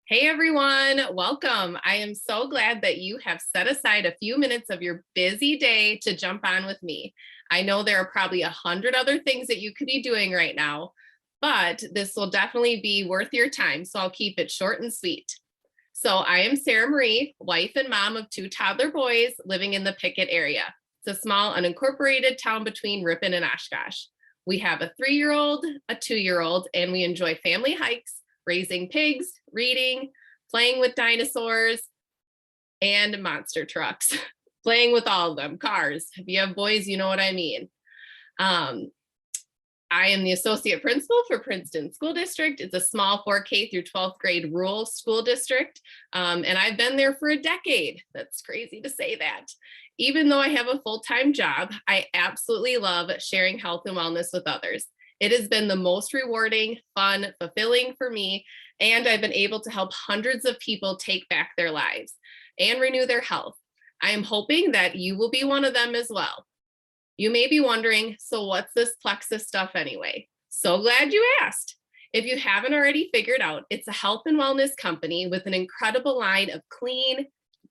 Hey everyone, welcome. I am so glad that you have set aside a few minutes of your busy day to jump on with me. I know there are probably 100 other things that you could be doing right now, but this will definitely be worth your time, so I'll keep it short and sweet. So I am Sarah Marie, wife and mom of two toddler boys living in the Pickett area. It's a small unincorporated town between Ripon and Oshkosh. We have a 3-year-old, a 2-year-old, and we enjoy family hikes, raising pigs, reading, playing with dinosaurs, and monster trucks. Playing with all of them, cars. If you have boys, you know what I mean. Um, I am the associate principal for Princeton School District. It's a small 4K through 12th grade rural school district. And I've been there for a decade. That's crazy to say that. Even though I have a full-time job, I absolutely love sharing health and wellness with others. It has been the most rewarding, fun, fulfilling for me, and I've been able to help hundreds of people take back their lives and renew their health. I am hoping that you will be one of them as well. You may be wondering, so what's this Plexus stuff anyway? So glad you asked. If you haven't already figured out, it's a health and wellness company with an incredible line of clean,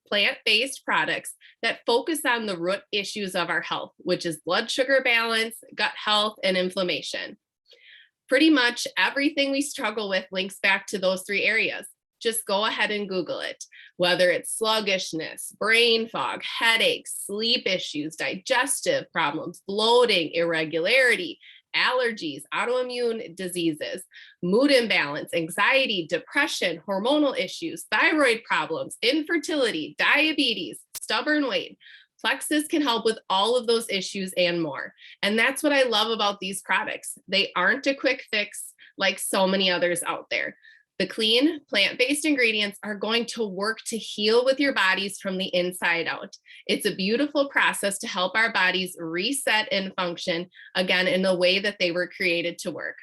plant-based products that focus on the root issues of our health, which is blood sugar balance, gut health, and inflammation. Pretty much everything we struggle with links back to those three areas. Just go ahead and Google it, whether it's sluggishness, brain fog, headaches, sleep issues, digestive problems, bloating, irregularity, allergies, autoimmune diseases, mood imbalance, anxiety, depression, hormonal issues, thyroid problems, infertility, diabetes, stubborn weight. Plexus can help with all of those issues and more. And that's what I love about these products. They aren't a quick fix like so many others out there. The clean, plant-based ingredients are going to work to heal with your bodies from the inside out. It's a beautiful process to help our bodies reset and function again in the way that they were created to work.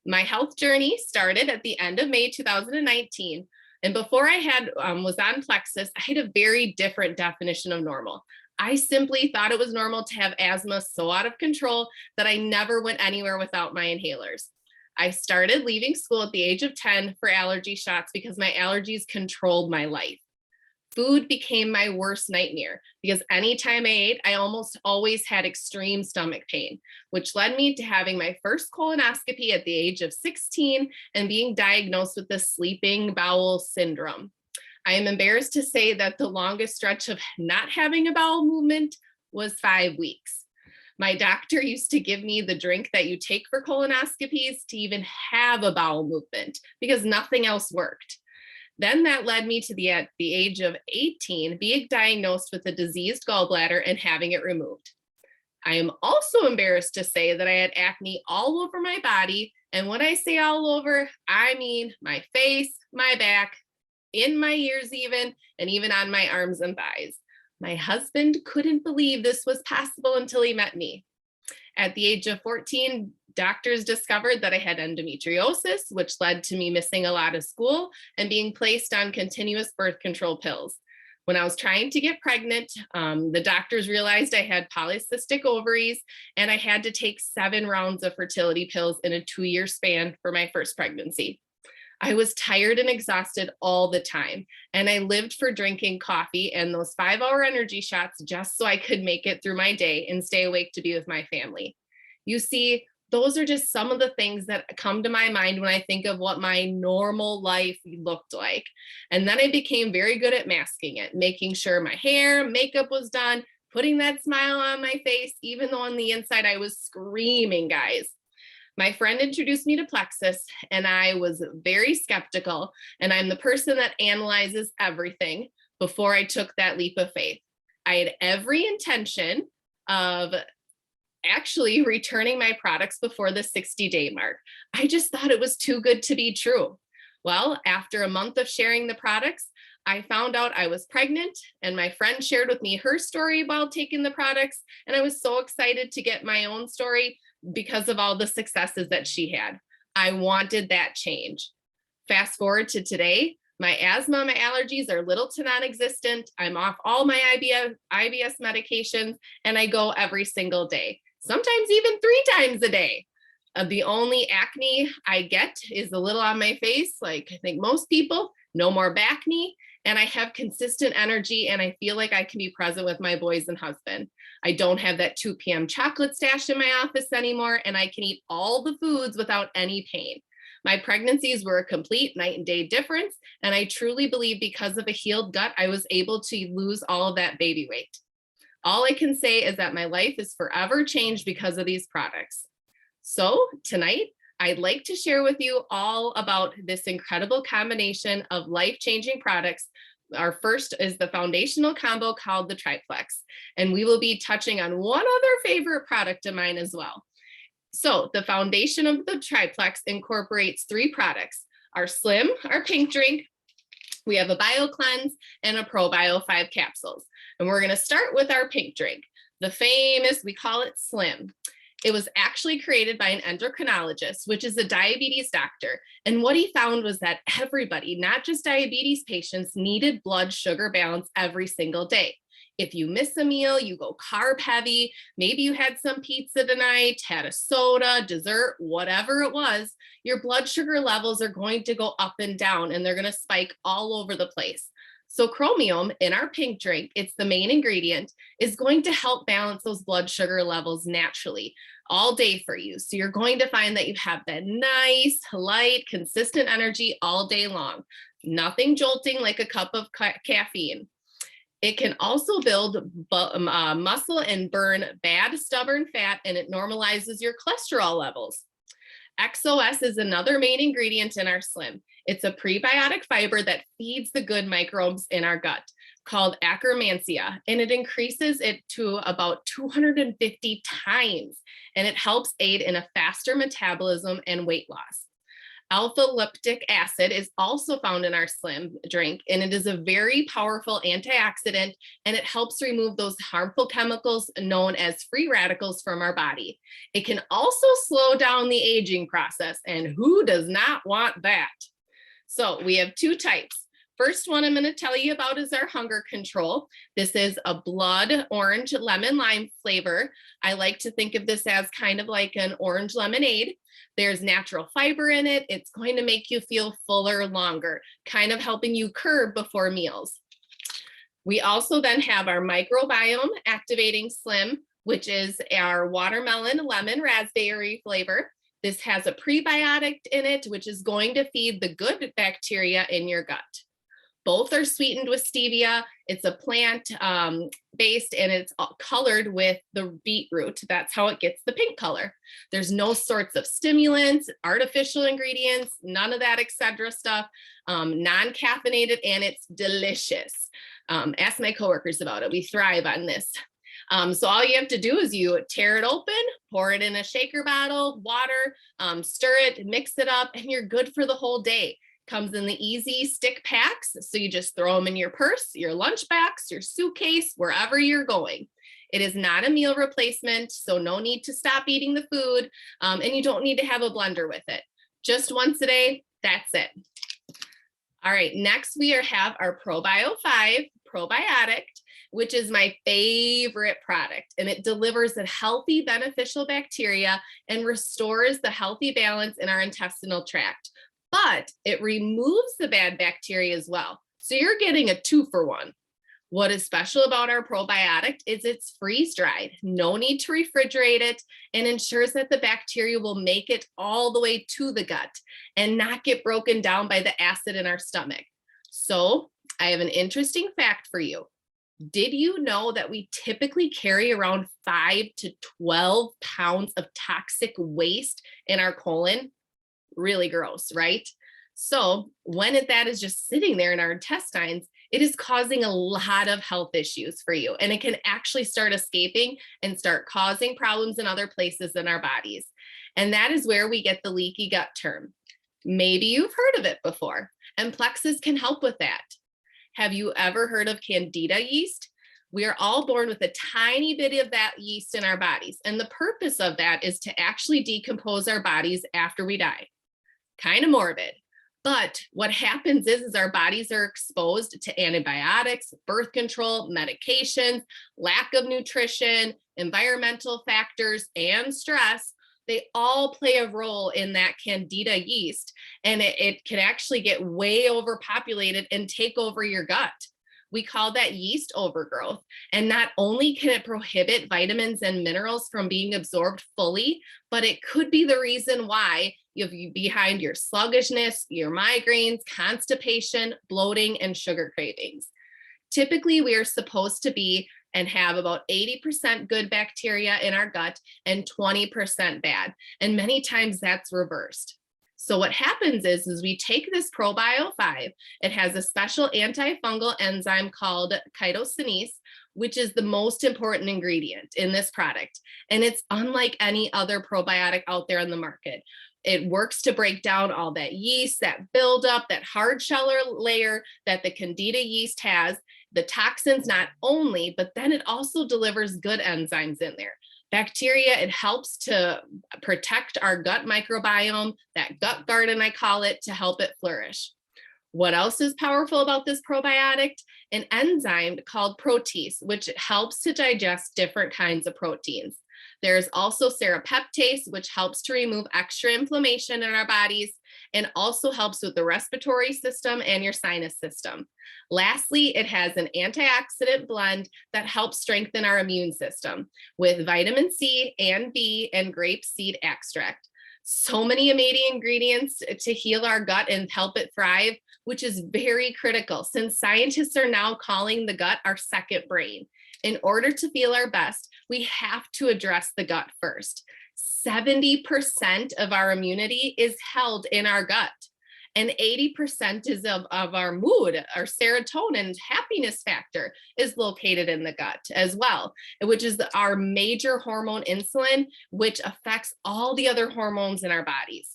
My health journey started at the end of May 2019. And before I was on Plexus, I had a very different definition of normal. I simply thought it was normal to have asthma so out of control that I never went anywhere without my inhalers. I started leaving school at the age of 10 for allergy shots because my allergies controlled my life. Food became my worst nightmare because anytime I ate, I almost always had extreme stomach pain, which led me to having my first colonoscopy at the age of 16 and being diagnosed with the sleeping bowel syndrome. I am embarrassed to say that the longest stretch of not having a bowel movement was 5 weeks. My doctor used to give me the drink that you take for colonoscopies to even have a bowel movement because nothing else worked. Then that led me to at the age of 18, being diagnosed with a diseased gallbladder and having it removed. I am also embarrassed to say that I had acne all over my body. And when I say all over, I mean my face, my back, in my ears even, and even on my arms and thighs. My husband couldn't believe this was possible until he met me. At the age of 14, doctors discovered that I had endometriosis, which led to me missing a lot of school and being placed on continuous birth control pills. When I was trying to get pregnant, the doctors realized I had polycystic ovaries and I had to take 7 rounds of fertility pills in a 2-year span for my first pregnancy. I was tired and exhausted all the time, and I lived for drinking coffee and those 5-hour energy shots just so I could make it through my day and stay awake to be with my family. You see, those are just some of the things that come to my mind when I think of what my normal life looked like. And then I became very good at masking it, making sure my hair, makeup was done, putting that smile on my face, even though on the inside I was screaming, guys. My friend introduced me to Plexus and I was very skeptical, and I'm the person that analyzes everything before I took that leap of faith. I had every intention of actually returning my products before the 60-day mark. I just thought it was too good to be true. Well, after a month of sharing the products, I found out I was pregnant, and my friend shared with me her story about taking the products, and I was so excited to get my own story because of all the successes that she had. I wanted that change. Fast forward to today, my asthma, my allergies are little to non-existent. I'm off all my IBS medications, and I go every single day, sometimes even 3 times a day. The only acne I get is a little on my face, like I think most people, no more back knee. And I have consistent energy and I feel like I can be present with my boys and husband. I don't have that 2 p.m. chocolate stash in my office anymore, and I can eat all the foods without any pain. My pregnancies were a complete night and day difference. And I truly believe because of a healed gut, I was able to lose all of that baby weight. All I can say is that my life is forever changed because of these products. So tonight, I'd like to share with you all about this incredible combination of life-changing products. Our first is the foundational combo called the Triplex, and we will be touching on one other favorite product of mine as well. So the foundation of the Triplex incorporates 3 products: our Slim, our pink drink, we have a Bio Cleanse, and a ProBio 5 capsules. And we're going to start with our pink drink, the famous, we call it Slim. It was actually created by an endocrinologist, which is a diabetes doctor. And what he found was that everybody, not just diabetes patients, needed blood sugar balance every single day. If you miss a meal, you go carb heavy, maybe you had some pizza tonight, had a soda, dessert, whatever it was, your blood sugar levels are going to go up and down and they're going to spike all over the place. So chromium in our pink drink, it's the main ingredient, is going to help balance those blood sugar levels naturally all day for you. So you're going to find that you have that nice, light, consistent energy all day long. Nothing jolting like a cup of caffeine. It can also build muscle and burn bad, stubborn fat, and it normalizes your cholesterol levels. XOS is another main ingredient in our Slim. It's a prebiotic fiber that feeds the good microbes in our gut called Akkermansia, and it increases it to about 250 times, and it helps aid in a faster metabolism and weight loss. Alpha lactic acid is also found in our Slim drink, and it is a very powerful antioxidant, and it helps remove those harmful chemicals known as free radicals from our body. It can also slow down the aging process, and who does not want that? So we have 2 types. First one I'm going to tell you about is our hunger control. This is a blood orange lemon lime flavor. I like to think of this as kind of like an orange lemonade. There's natural fiber in it. It's going to make you feel fuller longer, kind of helping you curb before meals. We also then have our microbiome activating Slim, which is our watermelon lemon raspberry flavor. This has a prebiotic in it, which is going to feed the good bacteria in your gut. Both are sweetened with stevia. It's a plant based and it's colored with the beetroot. That's how it gets the pink color. There's no sorts of stimulants, artificial ingredients, none of that etc. stuff, non-caffeinated, and it's delicious. Ask my coworkers about it. We thrive on this. So all you have to do is you tear it open, pour it in a shaker bottle, water, stir it, mix it up, and you're good for the whole day. Comes in the easy stick packs. So you just throw them in your purse, your lunchbox, your suitcase, wherever you're going. It is not a meal replacement, so no need to stop eating the food, and you don't need to have a blender with it. Just once a day, that's it. All right, next we have our ProBio 5 probiotic, which is my favorite product, and it delivers a healthy, beneficial bacteria and restores the healthy balance in our intestinal tract. But it removes the bad bacteria as well. So you're getting a 2-for-1. What is special about our probiotic is it's freeze dried, no need to refrigerate it, and ensures that the bacteria will make it all the way to the gut and not get broken down by the acid in our stomach. So I have an interesting fact for you. Did you know that we typically carry around 5 to 12 pounds of toxic waste in our colon? Really gross, right? So when that is just sitting there in our intestines, it is causing a lot of health issues for you. And it can actually start escaping and start causing problems in other places in our bodies. And that is where we get the leaky gut term. Maybe you've heard of it before, and Plexus can help with that. Have you ever heard of Candida yeast? We are all born with a tiny bit of that yeast in our bodies. And the purpose of that is to actually decompose our bodies after we die. Kind of morbid. But what happens is our bodies are exposed to antibiotics, birth control, medications, lack of nutrition, environmental factors, and stress. they all play a role in that candida yeast, and it can actually get way overpopulated and take over your gut. We call that yeast overgrowth. And not only can it prohibit vitamins and minerals from being absorbed fully, but it could be the reason why you're behind your sluggishness, your migraines, constipation, bloating, and sugar cravings. Typically, we are supposed to be and have about 80% good bacteria in our gut and 20% bad. And many times that's reversed. So what happens is we take this Probio 5, it has a special antifungal enzyme called chitosanase, which is the most important ingredient in this product. And it's unlike any other probiotic out there in the market. It works to break down all that yeast, that buildup, that hard shell layer that the candida yeast has, the toxins not only, but then it also delivers good enzymes in there. Bacteria, it helps to protect our gut microbiome, that gut garden, I call it, to help it flourish. What else is powerful about this probiotic? An enzyme called protease, which helps to digest different kinds of proteins. There's also serrapeptase, which helps to remove extra inflammation in our bodies and also helps with the respiratory system and your sinus system. Lastly, it has an antioxidant blend that helps strengthen our immune system with vitamin C and B and grape seed extract. So many amazing ingredients to heal our gut and help it thrive, which is very critical since scientists are now calling the gut our second brain. In order to feel our best, we have to address the gut first. 70% of our immunity is held in our gut, and 80% is of our mood, our serotonin happiness factor is located in the gut as well, which is our major hormone insulin, which affects all the other hormones in our bodies.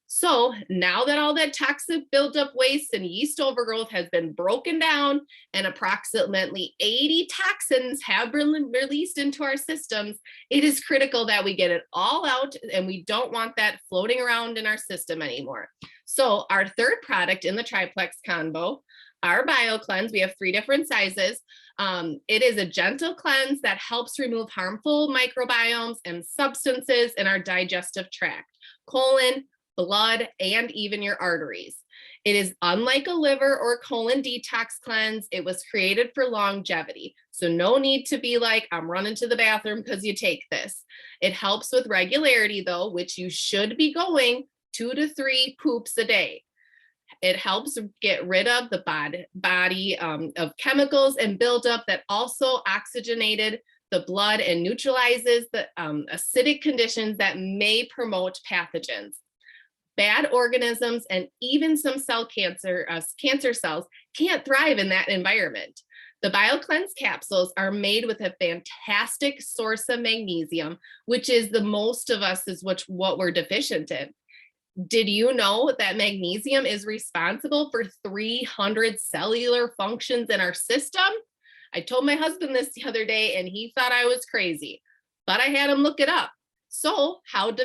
So now that all that toxic buildup waste and yeast overgrowth has been broken down and approximately 80 toxins have been released into our systems, it is critical that we get it all out and we don't want that floating around in our system anymore. So our third product in the Triplex combo, our Bio Cleanse, we have 3 different sizes. It is a gentle cleanse that helps remove harmful microbiomes and substances in our digestive tract, colon, blood, and even your arteries. It is unlike a liver or colon detox cleanse. It was created for longevity. So no need to be like, I'm running to the bathroom because you take this. It helps with regularity though, which you should be going 2 to 3 poops a day. It helps get rid of the body of chemicals and buildup that also oxygenated the blood and neutralizes the acidic conditions that may promote pathogens. Bad organisms and even some cancer cells can't thrive in that environment. The BioCleanse capsules are made with a fantastic source of magnesium, which is the most of us is what we're deficient in. Did you know that magnesium is responsible for 300 cellular functions in our system? I told my husband this the other day and he thought I was crazy, but I had him look it up. So how do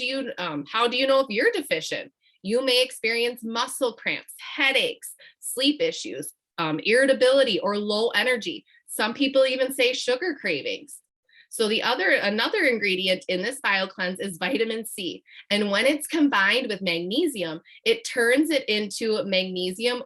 you know if you're deficient? You may experience muscle cramps, headaches, sleep issues, irritability, or low energy. Some people even say sugar cravings. So another ingredient in this BioCleanse is vitamin C. And when it's combined with magnesium, it turns it into magnesium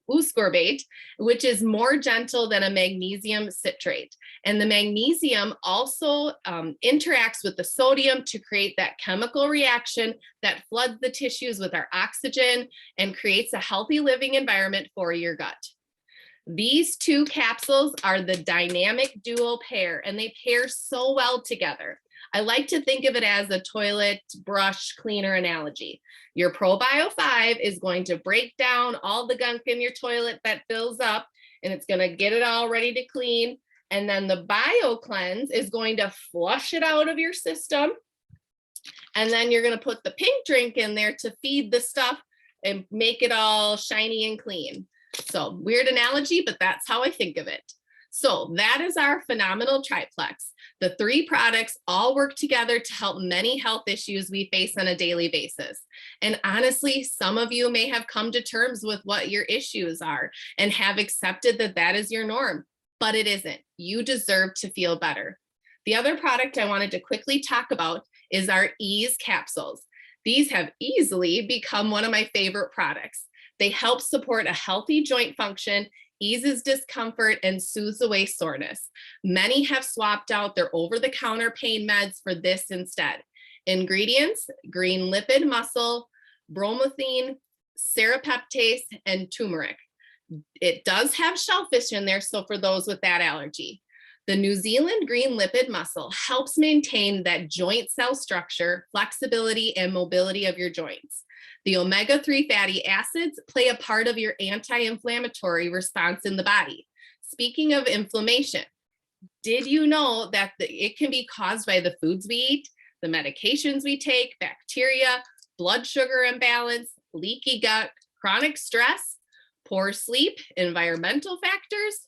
ascorbate, which is more gentle than a magnesium citrate. And the magnesium also interacts with the sodium to create that chemical reaction that floods the tissues with our oxygen and creates a healthy living environment for your gut. These 2 capsules are the dynamic duo pair, and they pair so well together. I like to think of it as a toilet brush cleaner analogy. Your Probio 5 is going to break down all the gunk in your toilet that fills up, and it's going to get it all ready to clean. And then the Bio Cleanse is going to flush it out of your system. And then you're going to put the pink drink in there to feed the stuff and make it all shiny and clean. So weird analogy, but that's how I think of it. So that is our phenomenal triplex. The 3 products all work together to help many health issues we face on a daily basis. And honestly, some of you may have come to terms with what your issues are and have accepted that that is your norm, but it isn't. You deserve to feel better. The other product I wanted to quickly talk about is our Ease capsules. These have easily become one of my favorite products. They help support a healthy joint function, eases discomfort, and soothes away soreness. Many have swapped out their over-the-counter pain meds for this instead. Ingredients: green lipid mussel, bromelain, serapeptase, and turmeric. It does have shellfish in there, so for those with that allergy. The New Zealand green lipid mussel helps maintain that joint cell structure, flexibility, and mobility of your joints. The omega-3 fatty acids play a part of your anti-inflammatory response in the body. Speaking of inflammation, did you know that it can be caused by the foods we eat, the medications we take, bacteria, blood sugar imbalance, leaky gut, chronic stress, poor sleep, environmental factors?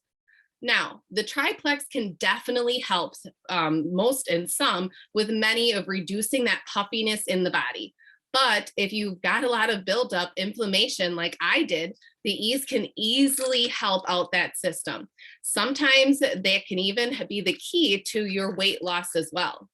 Now, the Triplex can definitely help most and some with many of reducing that puffiness in the body. But if you've got a lot of buildup inflammation like I did, the Ease can easily help out that system. Sometimes they can even be the key to your weight loss as well.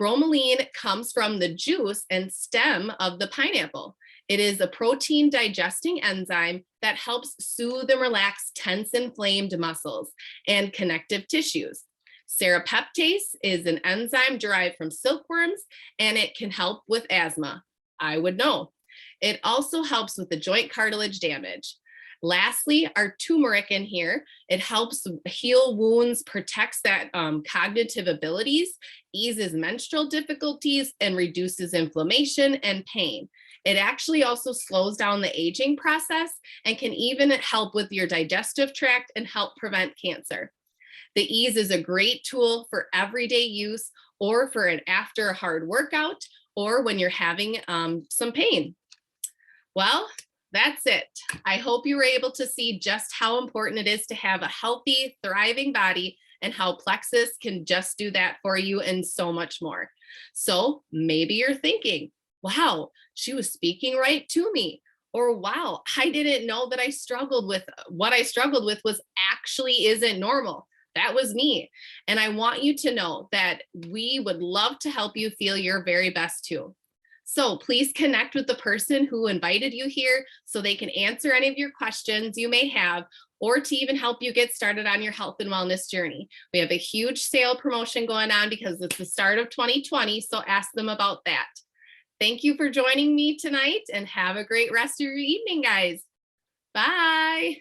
Bromelain comes from the juice and stem of the pineapple. It is a protein digesting enzyme that helps soothe and relax tense, inflamed muscles and connective tissues. Serapeptase is an enzyme derived from silkworms, and it can help with asthma. I would know. It also helps with the joint cartilage damage. Lastly, our turmeric in here, it helps heal wounds, protects that cognitive abilities, eases menstrual difficulties, and reduces inflammation and pain. It actually also slows down the aging process and can even help with your digestive tract and help prevent cancer. The Ease is a great tool for everyday use or for after a hard workout or when you're having some pain. Well, that's it. I hope you were able to see just how important it is to have a healthy, thriving body and how Plexus can just do that for you and so much more. So maybe you're thinking, wow, she was speaking right to me. Or wow, I didn't know that what I struggled with was actually isn't normal. That was me. And I want you to know that we would love to help you feel your very best too. So please connect with the person who invited you here so they can answer any of your questions you may have or to even help you get started on your health and wellness journey. We have a huge sale promotion going on because it's the start of 2020, so ask them about that. Thank you for joining me tonight and have a great rest of your evening, guys. Bye.